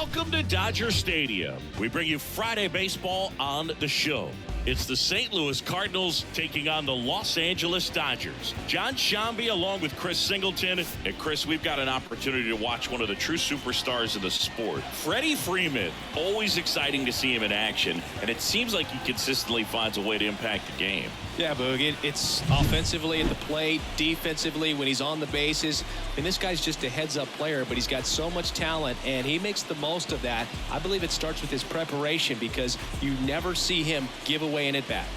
Welcome to Dodger Stadium. We bring you Friday baseball on the show. It's the St. Louis Cardinals taking on the Los Angeles Dodgers. John Shambi along with Chris Singleton. And Chris, we've got an opportunity to watch one of the true superstars of the sport. Freddie Freeman, always exciting to see him in action. And it seems like he consistently finds a way to impact the game. Yeah, Boog, it's offensively at the plate, defensively when he's on the bases. And this guy's just a heads-up player, but he's got so much talent, and he makes the most of that. I believe it starts with his preparation because you never see him give away an at-bat.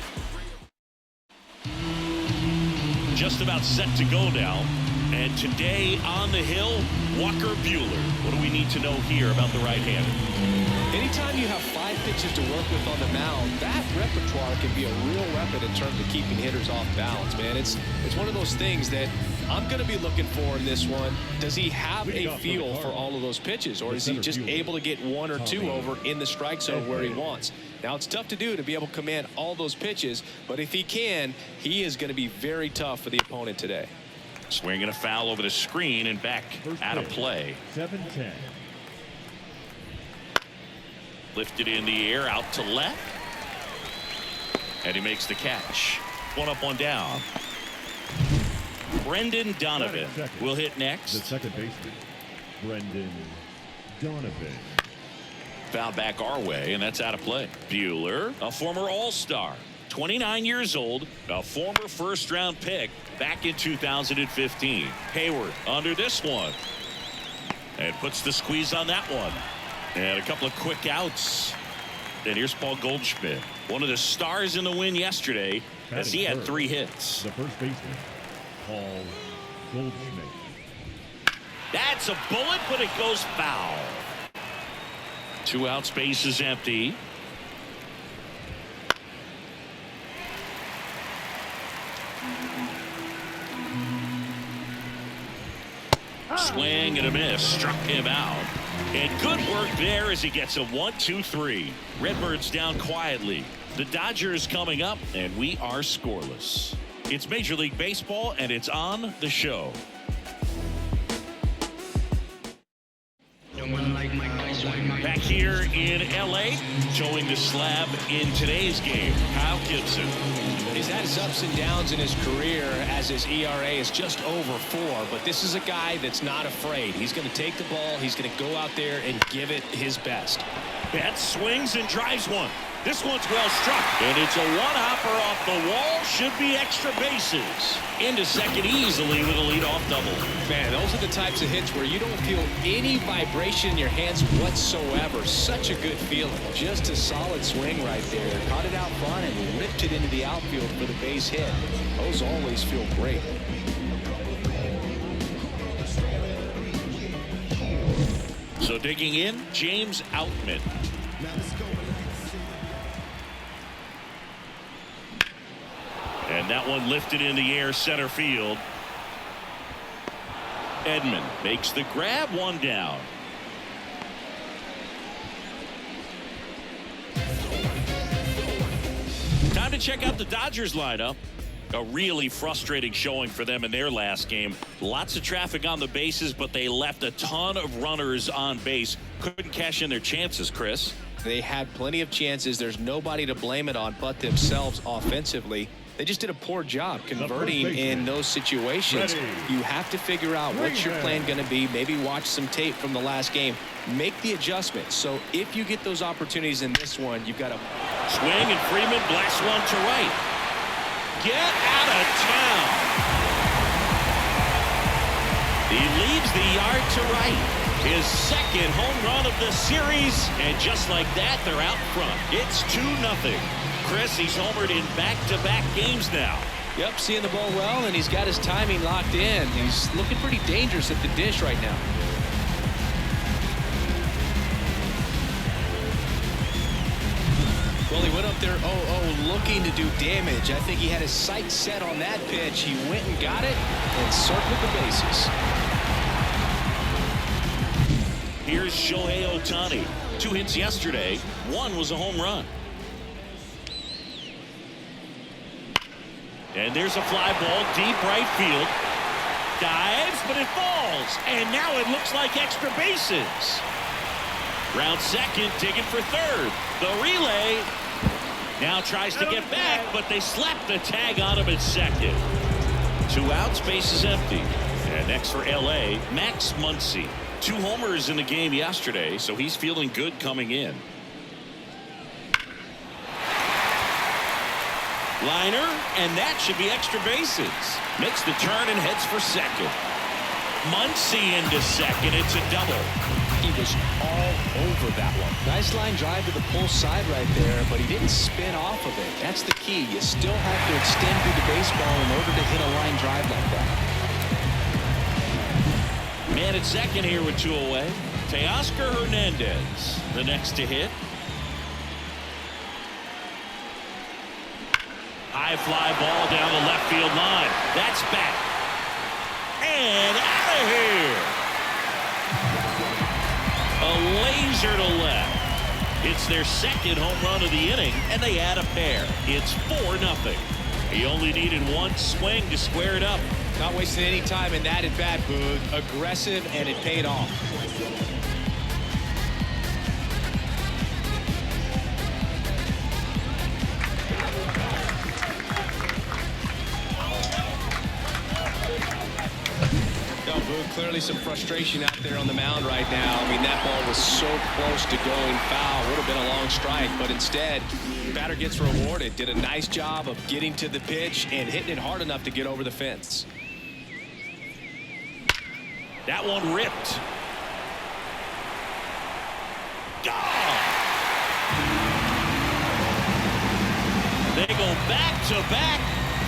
Just about set to go now. And today on the hill, Walker Buehler. What do we need to know here about the right-hander? Anytime you have 5 pitches to work with on the mound, that repertoire can be a real weapon in terms of keeping hitters off balance, man. It's one of those things that I'm going to be looking for in this one. Does he have a feel for all of those pitches, or is he just able to get 1 or 2 over in the strike zone where he wants? Now, it's tough to do to be able to command all those pitches, but if he can, he is going to be very tough for the opponent today. Swinging a foul over the screen and back out of play. 7-10. Lifted in the air out to left. And he makes the catch. 1 up, 1 down. Brendan Donovan will hit next. The second baseman, Brendan Donovan. Foul back our way, and that's out of play. Buehler, a former All-Star, 29 years old, a former first-round pick back in 2015. Hayward under this one. And puts the squeeze on that one. And a couple of quick outs. And here's Paul Goldschmidt, one of the stars in the win yesterday, as he had 3 hits. The first baseman, Paul Goldschmidt. That's a bullet, but it goes foul. 2 outs, base is empty. Swing and a miss, struck him out. And good work there as he gets a 1-2-3. Redbirds down quietly. The Dodgers coming up, and we are scoreless. It's Major League Baseball, and it's on the show. Back here in L.A., towing the slab in today's game, Kyle Gibson. He's had his ups and downs in his career as his ERA is just over 4, but this is a guy that's not afraid. He's going to take the ball. He's going to go out there and give it his best. Betts swings and drives one. This one's well struck, and it's a one-hopper off the wall. Should be extra bases. Into second easily with a leadoff double. Man, those are the types of hits where you don't feel any vibration in your hands whatsoever. Such a good feeling. Just a solid swing right there. Caught it out front and ripped it into the outfield for the base hit. Those always feel great. So digging in, James Outman. And that one lifted in the air center field. Edman makes the grab, 1 down. Time to check out the Dodgers lineup. A really frustrating showing for them in their last game. Lots of traffic on the bases, but they left a ton of runners on base. Couldn't cash in their chances, Chris. They had plenty of chances. There's nobody to blame it on but themselves offensively. They just did a poor job converting in those situations. You have to figure out what's your plan going to be. Maybe watch some tape from the last game. Make the adjustment. So if you get those opportunities in this one, you've got to swing, and Freeman blasts one to right. Get out of town. He leaves the yard to right. His second home run of the series, and just like that, they're out front. It's 2-0. Chris, he's homered in back-to-back games now. Yep, seeing the ball well, and he's got his timing locked in. He's looking pretty dangerous at the dish right now. Well, he went up there 0-0 looking to do damage. I think he had his sights set on that pitch. He went and got it and circled the bases. Here's Shohei Ohtani. 2 hits yesterday. 1 was a home run. And there's a fly ball deep right field. Dives, but it falls. And now it looks like extra bases. Round second, digging for third. The relay now tries to get back, but they slap the tag on him at second. 2 outs, base is empty. And next for L.A., Max Muncy. 2 homers in the game yesterday, so he's feeling good coming in. Liner, and that should be extra bases. Makes the turn and heads for second. Muncy into second. It's a double. He was all over that one. Nice line drive to the pull side right there, but he didn't spin off of it. That's the key. You still have to extend through the baseball in order to hit a line drive like that. Man at second here with 2 away. Teoscar Hernandez, the next to hit. High fly ball down the left field line. That's back. And out of here. A laser to left. It's their second home run of the inning, and they add a pair. It's 4-0. He only needed 1 swing to square it up. Not wasting any time in that at bat, Boog. Aggressive, and it paid off. Clearly some frustration out there on the mound right now. I mean, that ball was so close to going foul. Would have been a long strike, but instead, the batter gets rewarded. Did a nice job of getting to the pitch and hitting it hard enough to get over the fence. That one ripped. Gone. They go back to back,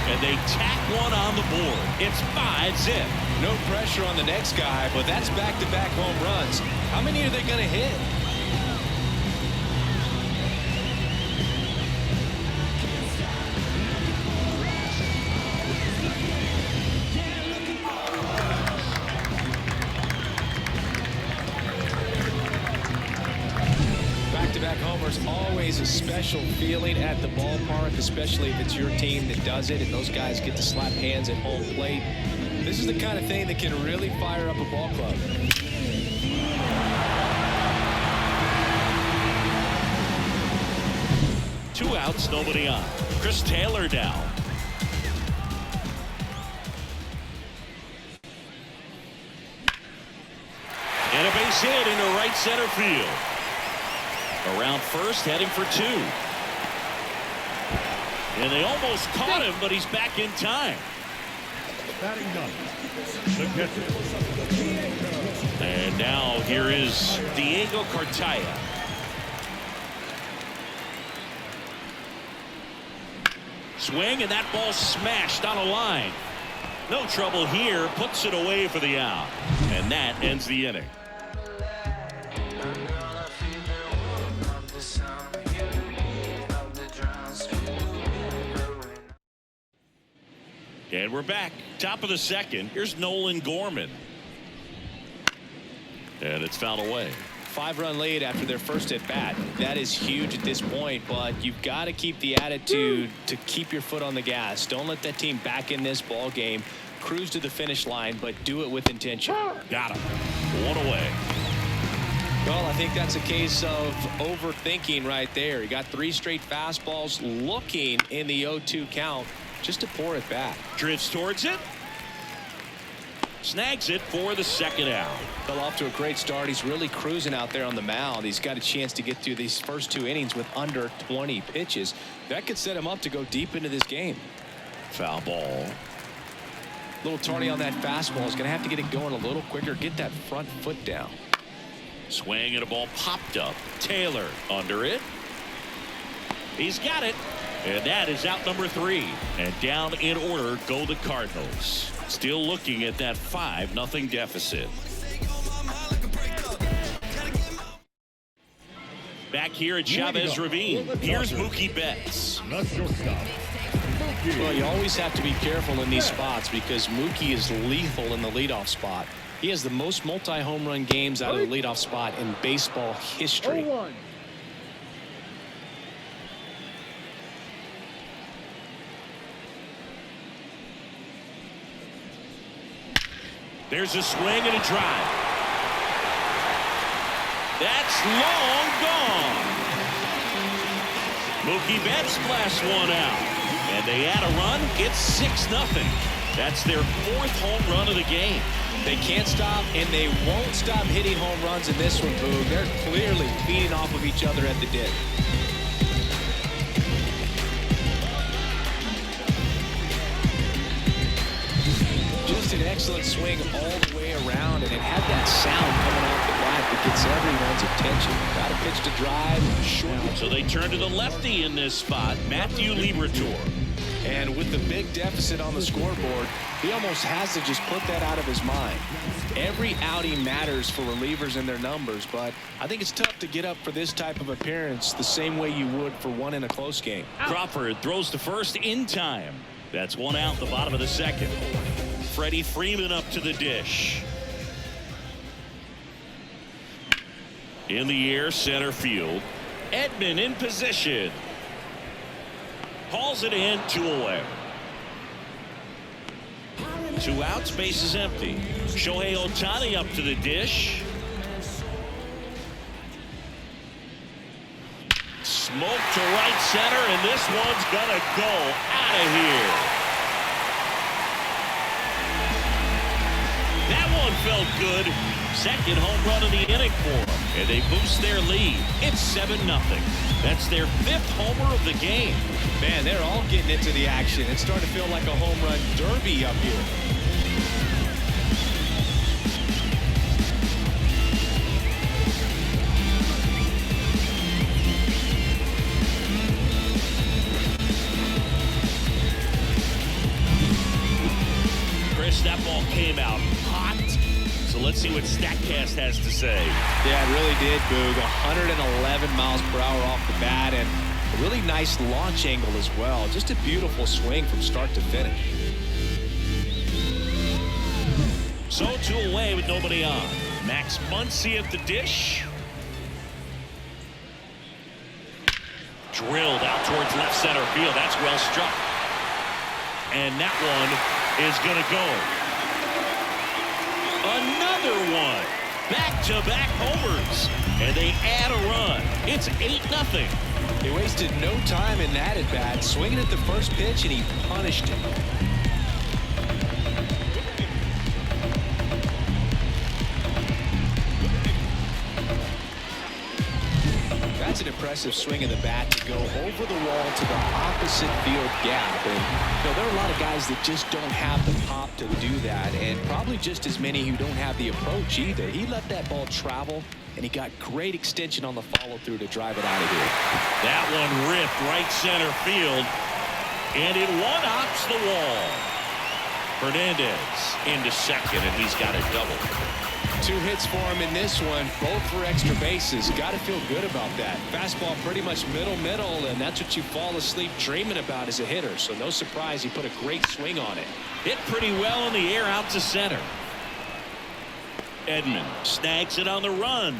and they tack one on the board. It's 5-zip. No pressure on the next guy, but that's back-to-back home runs. How many are they going to hit? Back-to-back homers, always a special feeling at the ballpark, especially if it's your team that does it and those guys get to slap hands at home plate. This is the kind of thing that can really fire up a ball club. Two outs, nobody on. Chris Taylor down. And a base hit into right center field. Around first, heading for 2. And they almost caught him, but he's back in time. Batting done. The catcher. And now here is Diego Cartaya. Swing, and that ball smashed on a line. No trouble here, puts it away for the out. And that ends the inning. And we're back. Top of the second. Here's Nolan Gorman. And it's fouled away. 5-run lead after their first at bat. That is huge at this point, but you've got to keep the attitude to keep your foot on the gas. Don't let that team back in this ball game. Cruise to the finish line, but do it with intention. Got him. 1 away. Well, I think that's a case of overthinking right there. He got 3 straight fastballs looking in the 0-2 count just to pour it back. Drifts towards it. Snags it for the second out. Fell off to a great start. He's really cruising out there on the mound. He's got a chance to get through these first 2 innings with under 20 pitches. That could set him up to go deep into this game. Foul ball. A little tardy on that fastball. He's going to have to get it going a little quicker. Get that front foot down. Swing and a ball popped up. Taylor under it. He's got it. And that is out number 3. And down in order go the Cardinals. Still looking at that 5-0 deficit. Back here at Chavez Ravine. Here's Mookie Betts. The shortstop. Well, you always have to be careful in these spots because Mookie is lethal in the leadoff spot. He has the most multi-home run games out of the leadoff spot in baseball history. 0-1. There's a swing and a drive. That's long gone. Mookie Betts blasts one out. And they add a run. It's 6-0. That's their 4th home run of the game. They can't stop, and they won't stop hitting home runs in this one, Boog. They're clearly feeding off of each other at the dip. Just an excellent swing all the way around, and it had that sound coming off the bat that gets everyone's attention. Got a pitch to drive, short. So they turn to the lefty in this spot, Matthew Liberatore. And with the big deficit on the scoreboard, he almost has to just put that out of his mind. Every outing matters for relievers and their numbers, but I think it's tough to get up for this type of appearance the same way you would for one in a close game. Crawford throws to first in time. That's one out the bottom of the 2nd. Freddie Freeman up to the dish. In the air, center field. Edman in position. Hauls it in, 2 away. 2 outs, base is empty. Shohei Ohtani up to the dish. Smoke to right center, and this one's gonna go out of here. That one felt good. 2nd home run of the inning for them, and they boost their lead. It's 7-0. That's their 5th homer of the game. Man, they're all getting into the action. It's starting to feel like a home run derby up here. Chris, that ball came out hot. So let's see what StatCast has to say. Yeah, it really did, Boog. 111 miles per hour off the bat, and a really nice launch angle as well. Just a beautiful swing from start to finish. So 2 away with nobody on. Max Muncy at the dish. Drilled out towards left center field. That's well struck. And that one is going to go. Another one. Back-to-back homers. And they add a run. It's 8-0. He wasted no time in that at bat, swinging at the first pitch, and he punished him. That's an impressive swing of the bat to go over the wall to the opposite field gap. And there are a lot of guys that just don't have the pop to do that, and probably just as many who don't have the approach either. He let that ball travel, and he got great extension on the follow-through to drive it out of here. That one ripped right center field, and it one-hops the wall. Hernandez into second, and he's got a double. 2 hits for him in this one, both for extra bases. Got to feel good about that. Fastball pretty much middle, and that's what you fall asleep dreaming about as a hitter. So no surprise he put a great swing on it. Hit pretty well in the air out to center. Edman snags it on the run.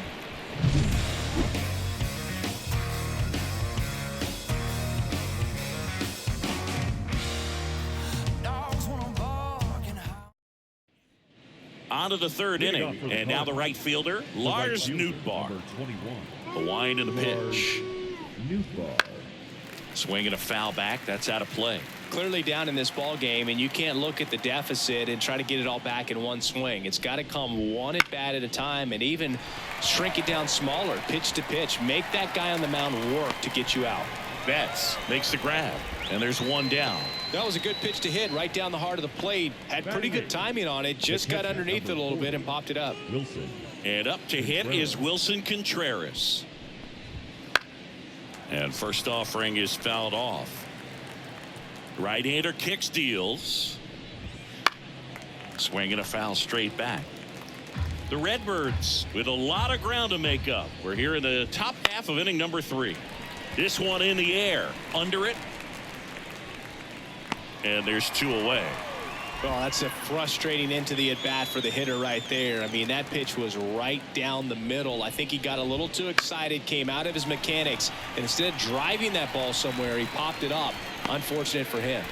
On to the 3rd inning, and now the right fielder, Lars Nootbaar. The wind and the pitch. Swinging a foul back. That's out of play. Clearly down in this ball game, and you can't look at the deficit and try to get it all back in one swing. It's got to come one at bat at a time, and even shrink it down smaller, pitch to pitch. Make that guy on the mound work to get you out. Betts makes the grab, and there's one down. That was a good pitch to hit right down the heart of the plate. Had pretty good timing on it. Just got underneath it a little bit and popped it up. And up to hit is Wilson Contreras. And first offering is fouled off. Right-hander kicks, deals. Swinging a foul straight back. The Redbirds with a lot of ground to make up. We're here in the top half of inning number 3. This one in the air, under it. And there's 2 away. Well, that's a frustrating into the at-bat for the hitter right there. I mean, that pitch was right down the middle. I think he got a little too excited, came out of his mechanics, and instead of driving that ball somewhere, he popped it up. Unfortunate for him.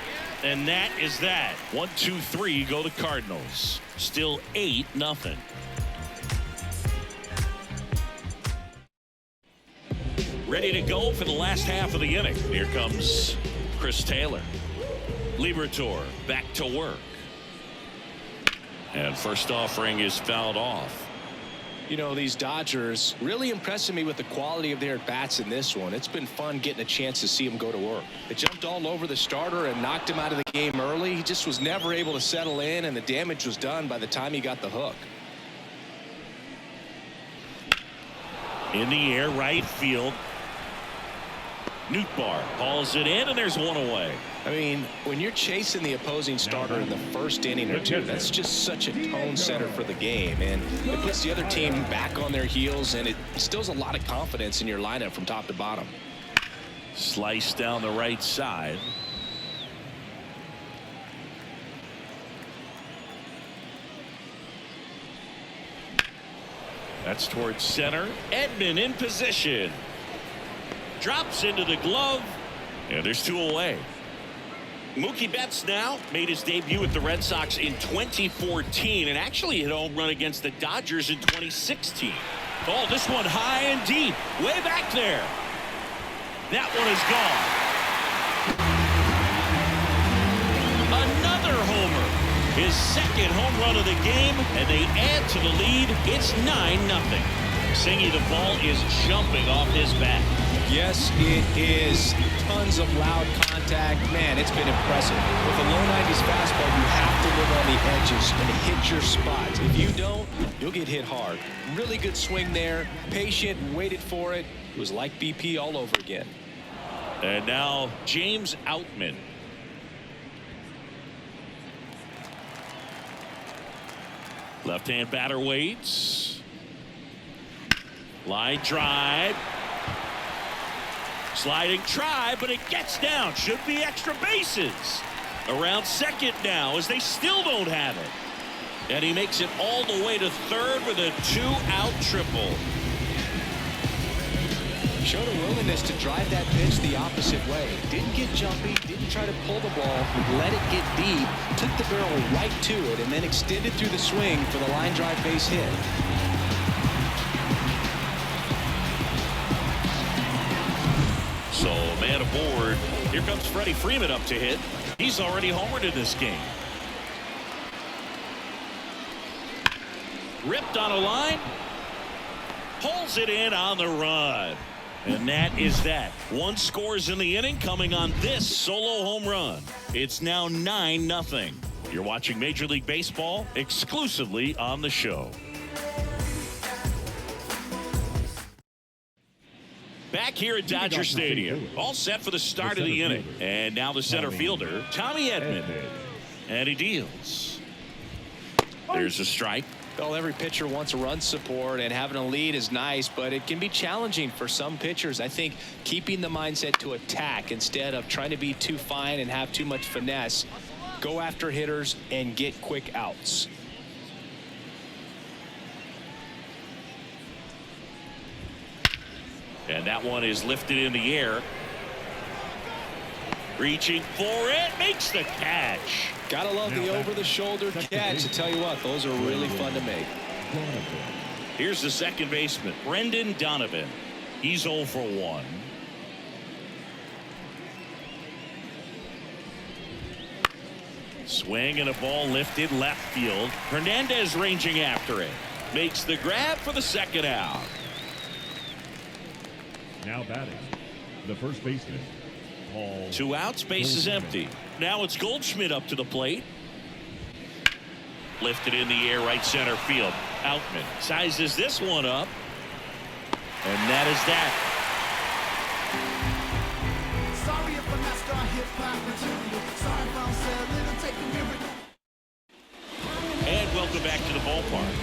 And that is that. 1, 2, 3 go the Cardinals. Still 8-0. Ready to go for the last half of the inning. Here comes Chris Taylor. Liberatore back to work. And first offering is fouled off. You know, these Dodgers really impressing me with the quality of their at-bats in this one. It's been fun getting a chance to see them go to work. They jumped all over the starter and knocked him out of the game early. He just was never able to settle in, and the damage was done by the time he got the hook. In the air, right field. Nootbaar hauls it in, and there's one away. I mean, when you're chasing the opposing starter in the first inning or two, that's just such a tone setter for the game, and it puts the other team back on their heels, and it instills a lot of confidence in your lineup from top to bottom. Slice down the right side. That's towards center. Edman in position. Drops into the glove, and there's two away. Mookie Betts now made his debut with the Red Sox in 2014 and actually hit a home run against the Dodgers in 2016. Oh, this one high and deep, way back there. That one is gone. Another homer. His second home run of the game, and they add to the lead. It's 9-0. Singy, the ball is jumping off his bat. Yes, it is. Tons of loud contact. Man, it's been impressive. With a low 90s fastball, you have to live on the edges and hit your spots. If you don't, you'll get hit hard. Really good swing there. Patient, waited for it. It was like BP all over again. And now James Outman. Left-hand batter waits. Line drive. Sliding try, but it gets down. Should be extra bases. Around second now as they still don't have it. And he makes it all the way to third with a 2-out triple. Showed a willingness to drive that pitch the opposite way. Didn't get jumpy, didn't try to pull the ball, let it get deep, took the barrel right to it, and then extended through the swing for the line drive base hit. So, man aboard. Here comes Freddie Freeman up to hit. He's already homered in this game. Ripped on a line. Pulls it in on the run. And that is that. One scores in the inning coming on this solo home run. It's now 9-0. You're watching Major League Baseball exclusively on the show. Back here at Dodger Stadium, all set for the start of the inning. And now the center fielder, Tommy Edman. And he deals. There's a strike. Well, every pitcher wants a run support, and having a lead is nice, but it can be challenging for some pitchers. I think keeping the mindset to attack instead of trying to be too fine and have too much finesse. Go after hitters and get quick outs. And that one is lifted in the air. Reaching for it, makes the catch. Gotta love the over-the-shoulder catch. I tell you what, those are really fun to make. Here's the second baseman, Brendan Donovan. He's 0 for 1. Swing and a ball lifted left field. Hernandez ranging after it. Makes the grab for the second out. Now batting, the first baseman, Paul. 2 outs, base is empty. Now it's Goldschmidt up to the plate. Lifted in the air, right center field. Outman sizes this one up. And that is that. Sorry if I'm not star hip-hop material. Sorry if I'm selling and taking miracle. And welcome back to the ballpark.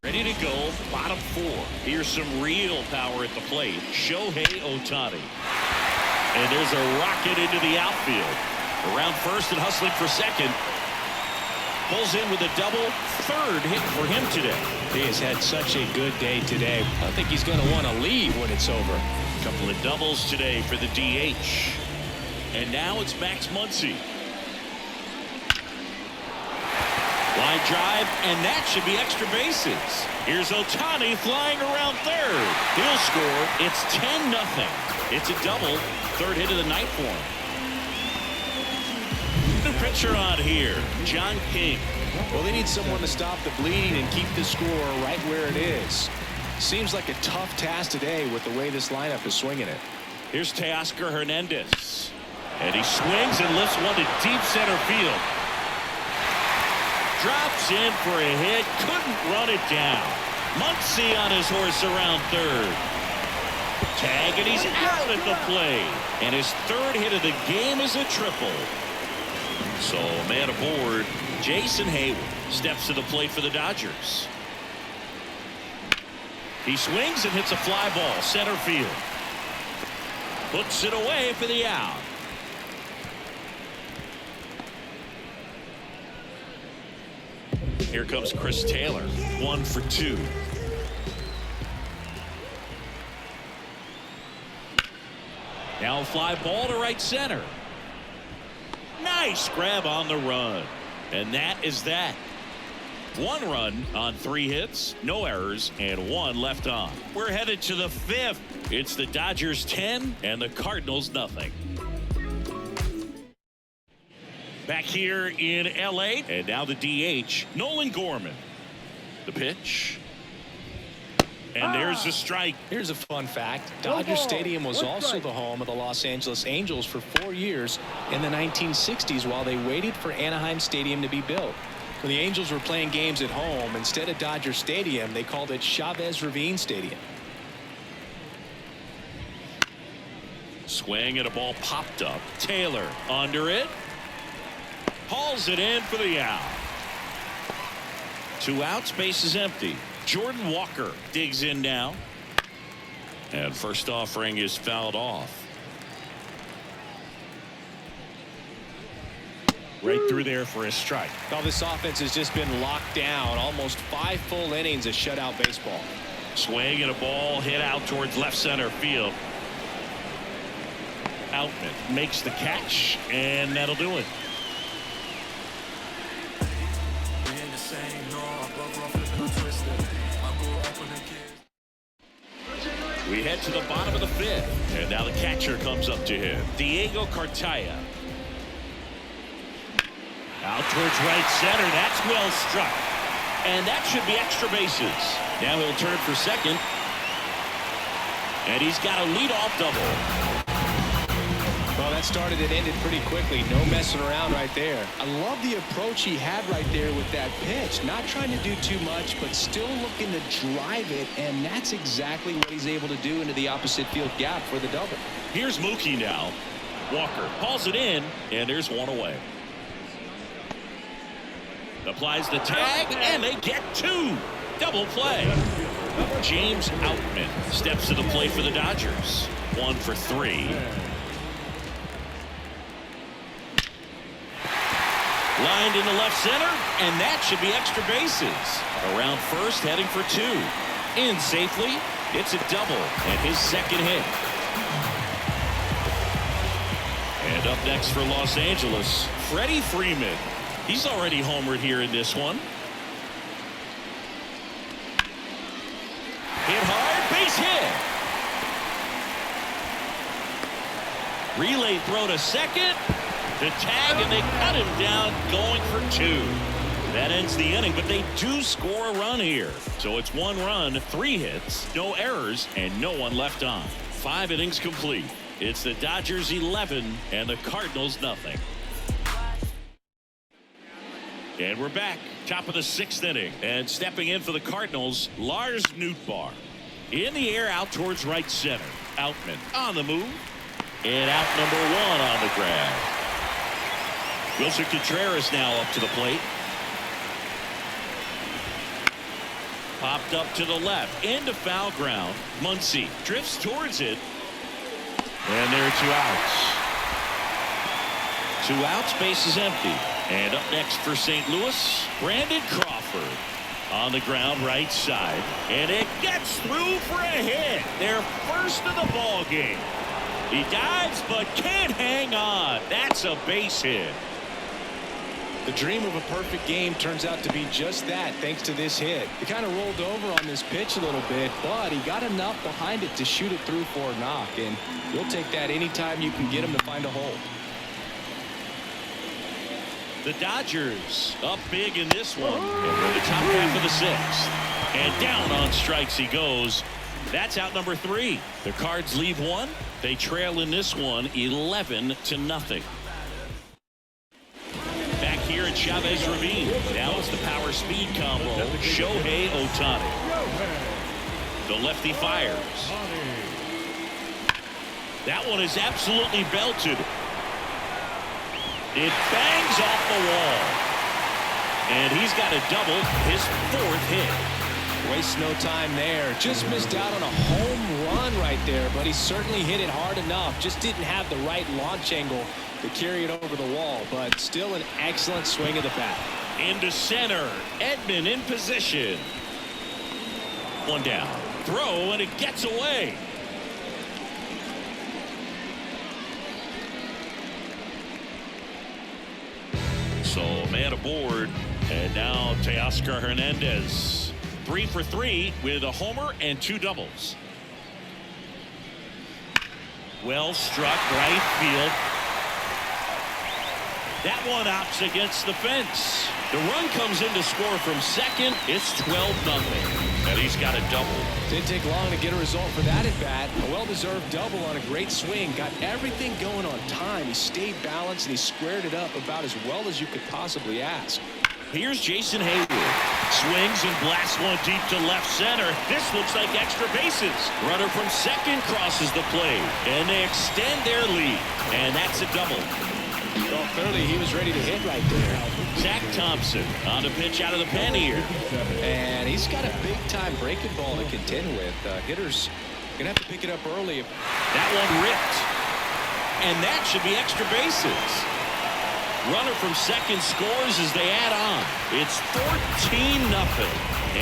Ready to go, bottom 4. Here's some real power at the plate. Shohei Ohtani. And there's a rocket into the outfield. Around first and hustling for second. Pulls in with a double. Third hit for him today. He has had such a good day today. I think he's going to want to leave when it's over. A couple of doubles today for the DH. And now it's Max Muncy. Line drive, and that should be extra bases. Here's Ohtani flying around third. He'll score. It's 10-0. It's a double. Third hit of the night for him. New pitcher on here, John King. Well, they need someone to stop the bleeding and keep the score right where it is. Seems like a tough task today with the way this lineup is swinging it. Here's Teoscar Hernandez. And he swings and lifts one to deep center field. Drops in for a hit. Couldn't run it down. Muncy on his horse around third. Tag, and he's out at the plate. And his third hit of the game is a triple. So a man aboard. Jason Hayward steps to the plate for the Dodgers. He swings and hits a fly ball center field. Puts it away for the out. Here comes Chris Taylor. 1 for 2. Now a fly ball to right center. Nice grab on the run. And that is that. 1 run on 3 hits, no errors, and 1 left on. We're headed to the 5th. It's the Dodgers 10 and the Cardinals nothing. Back here in LA, and now the DH, Nolan Gorman. The pitch. And there's the strike. Here's a fun fact. Dodger Stadium was also the home of the Los Angeles Angels for 4 years in the 1960s while they waited for Anaheim Stadium to be built. When the Angels were playing games at home, instead of Dodger Stadium, they called it Chavez Ravine Stadium. Swing and a ball popped up. Taylor under it. Hauls it in for the out. 2 outs, base is empty. Jordan Walker digs in now. And first offering is fouled off. Right through there for a strike. Well, this offense has just been locked down. Almost 5 full innings of shutout baseball. Swing and a ball hit out towards left center field. Outman makes the catch, and that'll do it. We head to the bottom of the 5th, and now the catcher comes up to him, Diego Cartaya. Out towards right center. That's well struck, and that should be extra bases. Now he'll turn for second, and he's got a leadoff double. Well, that started and ended pretty quickly. No messing around right there. I love the approach he had right there with that pitch. Not trying to do too much, but still looking to drive it, and that's exactly what he's able to do into the opposite field gap for the double. Here's Mookie now. Walker hauls it in, and there's 1 away. Applies the tag, and they get 2. Double play. James Outman steps to the plate for the Dodgers. 1 for 3. Lined into left center, and that should be extra bases. Around first, heading for 2. In safely. It's a double, and his second hit. And up next for Los Angeles, Freddie Freeman. He's already homered here in this one. Hit hard, base hit. Relay throw to second. The tag, and they cut him down, going for 2. That ends the inning, but they do score a run here. So it's 1 run, 3 hits, no errors, and no one left on. 5 innings complete. It's the Dodgers 11 and the Cardinals nothing. And we're back, top of the 6th inning, and stepping in for the Cardinals, Lars Nootbaar. In the air, out towards right center. Outman on the move, and out number 1 on the grab. Wilson Contreras now up to the plate. Popped up to the left, into foul ground. Muncy drifts towards it, and there are 2 outs. 2 outs, base is empty. And up next for St. Louis, Brandon Crawford on the ground right side, and it gets through for a hit. Their first of the ball game. He dives but can't hang on. That's a base hit. The dream of a perfect game turns out to be just that, thanks to this hit. He kind of rolled over on this pitch a little bit, but he got enough behind it to shoot it through for a knock, and you'll take that anytime you can get him to find a hole. The Dodgers up big in this one. Over the top half of the sixth. And down on strikes he goes. That's out number 3. The Cards leave one. They trail in this one 11-0. Back here at Chavez Ravine. Now it's the power speed combo. Shohei Ohtani. The lefty fires. That one is absolutely belted. It bangs off the wall. And he's got a double, his 4th hit. Waste no time there. Just missed out on a home run right there, but he certainly hit it hard enough. Just didn't have the right launch angle to carry it over the wall, but still an excellent swing of the bat. Into center. Edman in position. One down. Throw, and it gets away. So man aboard, and now Teoscar Hernandez 3 for 3 with a homer and 2 doubles. Well struck right field. That one opts against the fence. The run comes in to score from second. It's 12-0, and he's got a double. Didn't take long to get a result for that at bat. A well-deserved double on a great swing. Got everything going on time. He stayed balanced and he squared it up about as well as you could possibly ask. Here's Jason Hayward. Swings and blasts one deep to left center. This looks like extra bases. Runner from second crosses the plate, and they extend their lead. And that's a double. Well, clearly he was ready to hit right there. Zach Thompson on the pitch out of the pen here. And he's got a big-time breaking ball to contend with. Hitters going to have to pick it up early. That one ripped. And that should be extra bases. Runner from second scores as they add on. It's 14-0.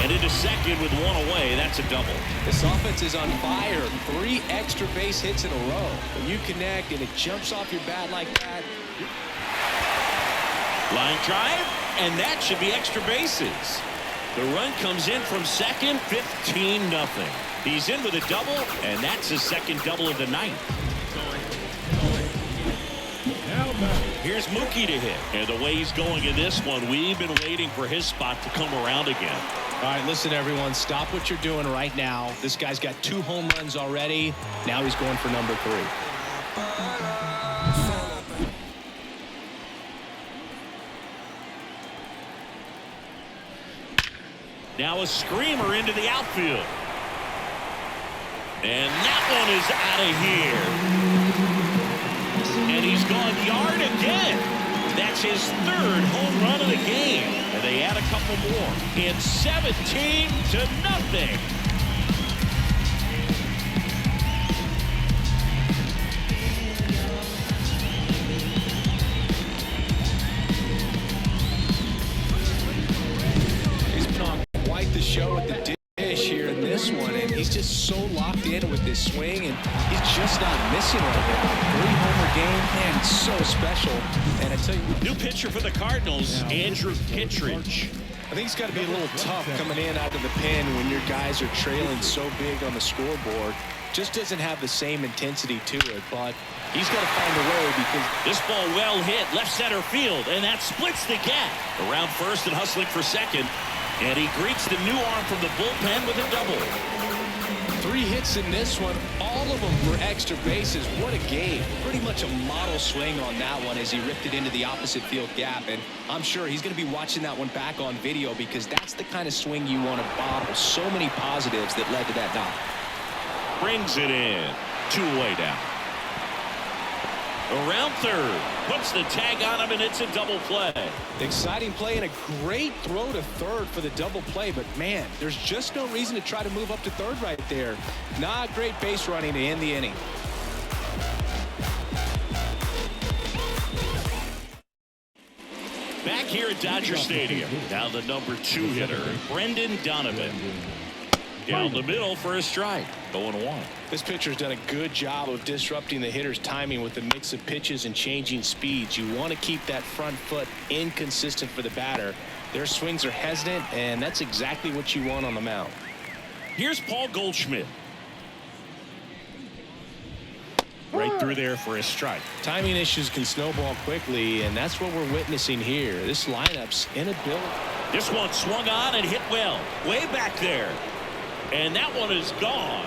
And into second with one away. That's a double. This offense is on fire. 3 extra base hits in a row. When you connect and it jumps off your bat like that. Line drive, and that should be extra bases. The run comes in from second, 15-0. He's in with a double, and that's his second double of the night. Here's Mookie to hit. And the way he's going in this one, we've been waiting for his spot to come around again. All right, listen, everyone. Stop what you're doing right now. This guy's got 2 home runs already. Now he's going for number 3. Now a screamer into the outfield. And that one is out of here. And he's gone yard again. That's his 3rd home run of the game. And they add a couple more. It's 17-0. The show at the dish here in this one, and he's just so locked in with this swing, and he's just not missing right now. 3-homer game, man, it's so special. And I tell you, new pitcher for the Cardinals, Andrew Kittredge. I think it's got to be a little tough coming in out of the pen when your guys are trailing so big on the scoreboard. Just doesn't have the same intensity to it, but he's got to find a way because this ball well hit left center field, and that splits the gap. Around first and hustling for second. And he greets the new arm from the bullpen with a double. 3 hits in this one, all of them were extra bases. What a game. Pretty much a model swing on that one as he ripped it into the opposite field gap. And I'm sure he's going to be watching that one back on video because that's the kind of swing you want to bottle. So many positives that led to that knock. Brings it in. 2 away down. Around third. Puts the tag on him, and it's a double play. Exciting play and a great throw to third for the double play. But, man, there's just no reason to try to move up to third right there. Not great base running to end the inning. Back here at Dodger Stadium. Now the number 2 hitter, Brendan Donovan. Down the middle for a strike. 0-1. This pitcher's done a good job of disrupting the hitter's timing with the mix of pitches and changing speeds. You want to keep that front foot inconsistent for the batter. Their swings are hesitant, and that's exactly what you want on the mound. Here's Paul Goldschmidt. Right through there for a strike. Timing issues can snowball quickly, and that's what we're witnessing here. This lineup's inability. This one swung on and hit well. Way back there. And that one is gone.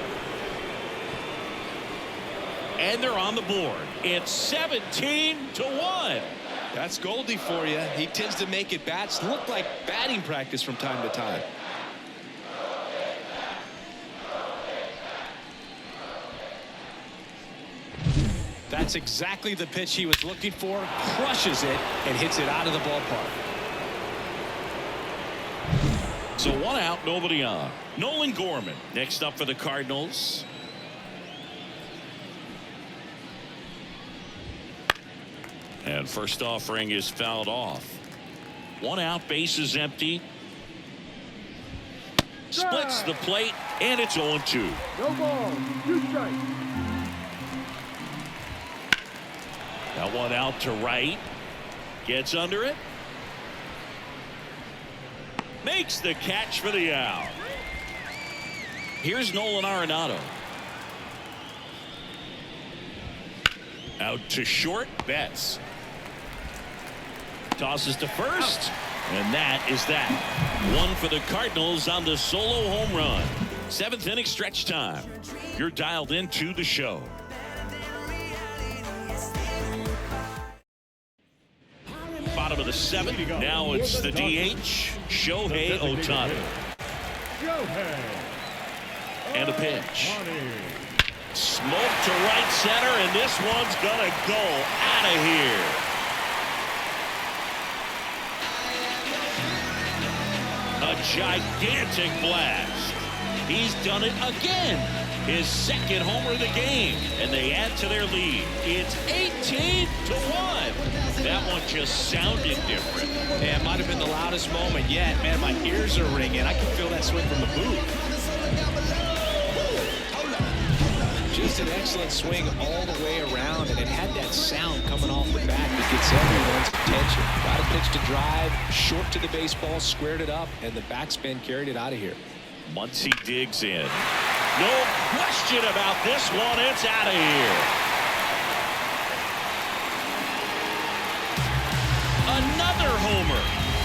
And they're on the board. It's 17-1. That's Goldie for you. He tends to make it bats look like batting practice from time to time. That's exactly the pitch he was looking for. Crushes it and hits it out of the ballpark. So 1 out, nobody on. Nolan Gorman next up for the Cardinals. And first offering is fouled off. 1 out, bases empty. Splits the plate, and it's 0-2. No ball, 2 strikes. That one out to right. Gets under it. Makes the catch for the out. Here's Nolan Arenado. Out to short. Betts. Tosses to first. And that is that. 1 for the Cardinals on the solo home run. 7th inning stretch time. You're dialed into the show. Bottom of the 7th. Now it's the DH, Shohei Ohtani. And a pitch. Smoke to right center, and this one's gonna go out of here. A gigantic blast. He's done it again. His 2nd homer of the game, and they add to their lead. It's 18-1. That one just sounded different. Yeah, it might have been the loudest moment yet. Man, my ears are ringing. I can feel that swing from the booth. Just an excellent swing all the way around, and it had that sound coming off the bat that gets everyone's attention. Got a pitch to drive, short to the baseball, squared it up, and the backspin carried it out of here. Muncy digs in. No question about this one. It's out of here. Another homer.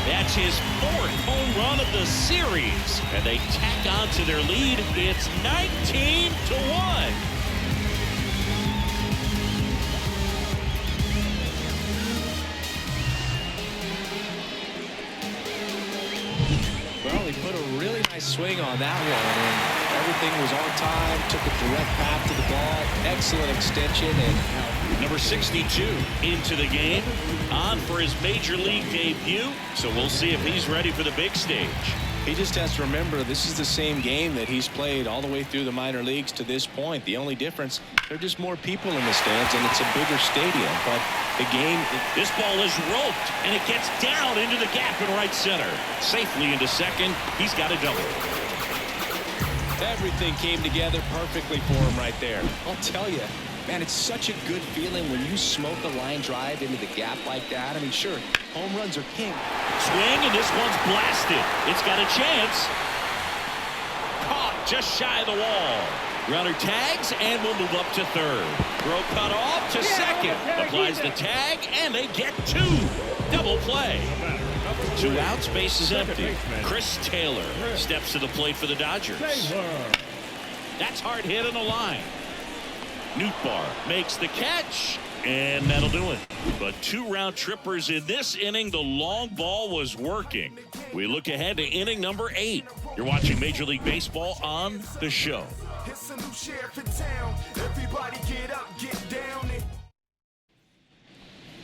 That's his 4th home run of the series. And they tack on to their lead. It's 19-1. Well, he put a really nice swing on that one, and everything was on time. Took a direct path to the ball. Excellent extension. And number 62 into the game, on for his major league debut. So we'll see if he's ready for the big stage. he just has to remember this is the same game that he's played all the way through the minor leagues to this point. The only difference, there are just more people in the stands, and it's a bigger stadium. But the game, this ball is roped, and it gets down into the gap in right center. Safely into second. He's got a double. Everything came together perfectly for him right there. I'll tell you, man, it's such a good feeling when you smoke a line drive into the gap like that. I mean, sure, home runs are king. Swing, and this one's blasted. It's got a chance. Caught just shy of the wall. Runner tags, and will move up to third. Throw cut off to second. Applies the tag, and they get two. Double play. 2 outs, base is empty. Chris Taylor steps to the plate for the Dodgers. That's hard hit on the line. Nootbaar makes the catch, and that'll do it. But 2 round trippers in this inning. The long ball was working. We look ahead to inning number 8. You're watching Major League Baseball on the show. It's a new sheriff in town. Everybody get up, get down.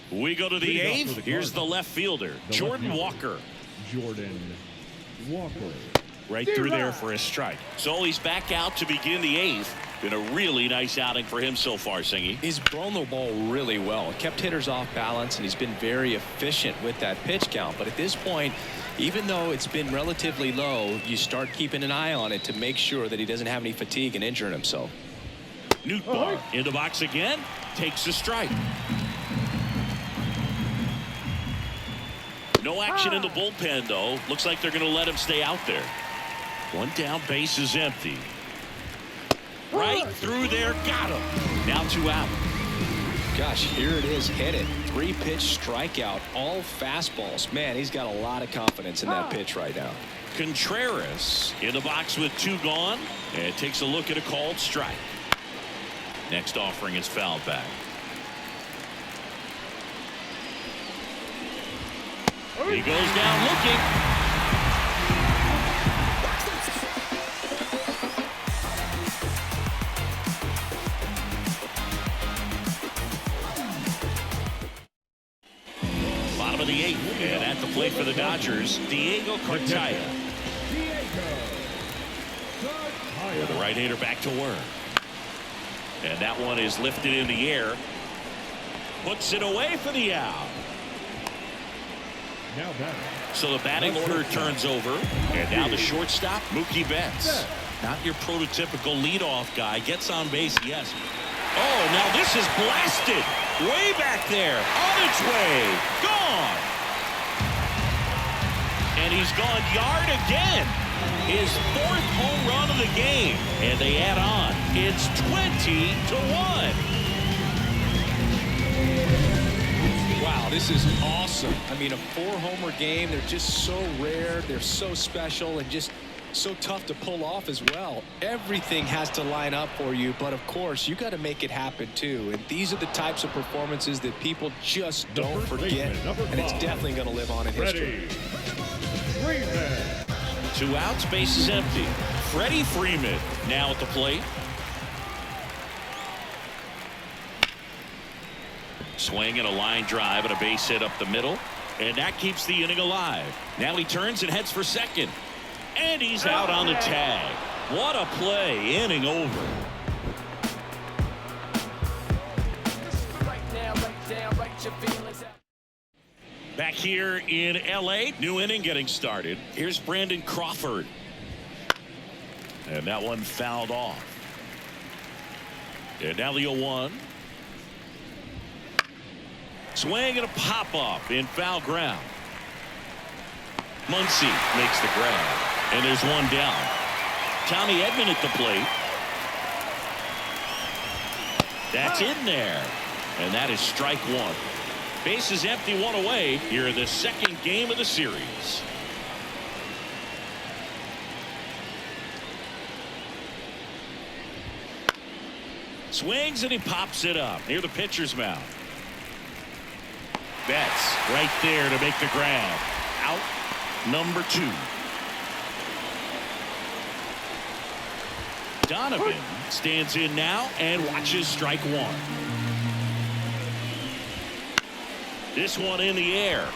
We go to the 8th. Here's the left fielder, Jordan Walker. Right through there for a strike. So he's back out to begin the 8th. Been a really nice outing for him so far, Singy. He's thrown the ball really well, kept hitters off balance, and he's been very efficient with that pitch count. But at this point, even though it's been relatively low, you start keeping an eye on it to make sure that he doesn't have any fatigue and injuring himself. Nootbaar in the box again, takes a strike. No action in the bullpen, though. Looks like they're going to let him stay out there. One down, base is empty. Right through there, got him. Now 2 out. Gosh, here it is, hit it. 3-pitch strikeout, all fastballs. Man, he's got a lot of confidence in that pitch right now. Contreras in the box with 2 gone, and takes a look at a called strike. Next offering is fouled back. He goes down looking. Bottom of the 8th, and at the plate for the Dodgers, Diego Cartaya. The right-hander back to work. And that one is lifted in the air. Puts it away for the out. So the batting order turns over. And now the shortstop, Mookie Betts. Not your prototypical leadoff guy. Gets on base, yes. Oh, now this is blasted. Way back there. On its way. Gone. And he's gone yard again. His 4th home run of the game. And they add on. It's 20-1. Wow, this is awesome. I mean, a 4-homer game. They're just so rare. They're so special and just so tough to pull off as well. Everything has to line up for you, but of course you got to make it happen too. And these are the types of performances that people just don't forget, and it's definitely going to live on in history. 2 outs, base is empty. Freddie Freeman now at the plate. Swing and a line drive and a base hit up the middle, and that keeps the inning alive. Now he turns and heads for second, and he's out on the tag. What a play. Inning over. Back here in LA, new inning getting started. Here's Brandon Crawford, and that one fouled off. And now the 0-1. Swing and a pop-up in foul ground. Muncy makes the grab, and there's one down. Tommy Edman at the plate. That's in there, and that is strike 1. Base is empty, 1 away here in the 2nd game of the series. Swings and he pops it up near the pitcher's mound. Betts right there to make the grab. Out number 2. Donovan stands in now and watches strike 1. This one in the air.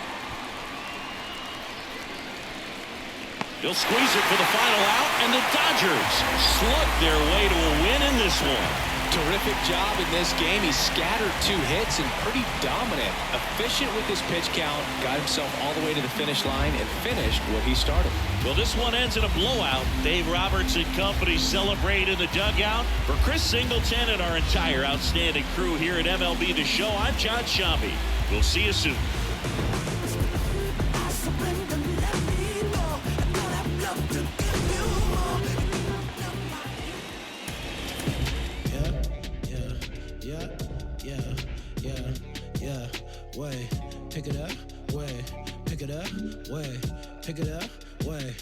They'll squeeze it for the final out, and the Dodgers slug their way to a win in this one. Terrific job in this game. He scattered 2 hits and pretty dominant. Efficient with his pitch count. Got himself all the way to the finish line and finished what he started. Well, this one ends in a blowout. Dave Roberts and company celebrate in the dugout. For Chris Singleton and our entire outstanding crew here at MLB The Show, I'm John Shambi. We'll see you soon. Way, pick it up, way, pick it up, way, pick it up, way.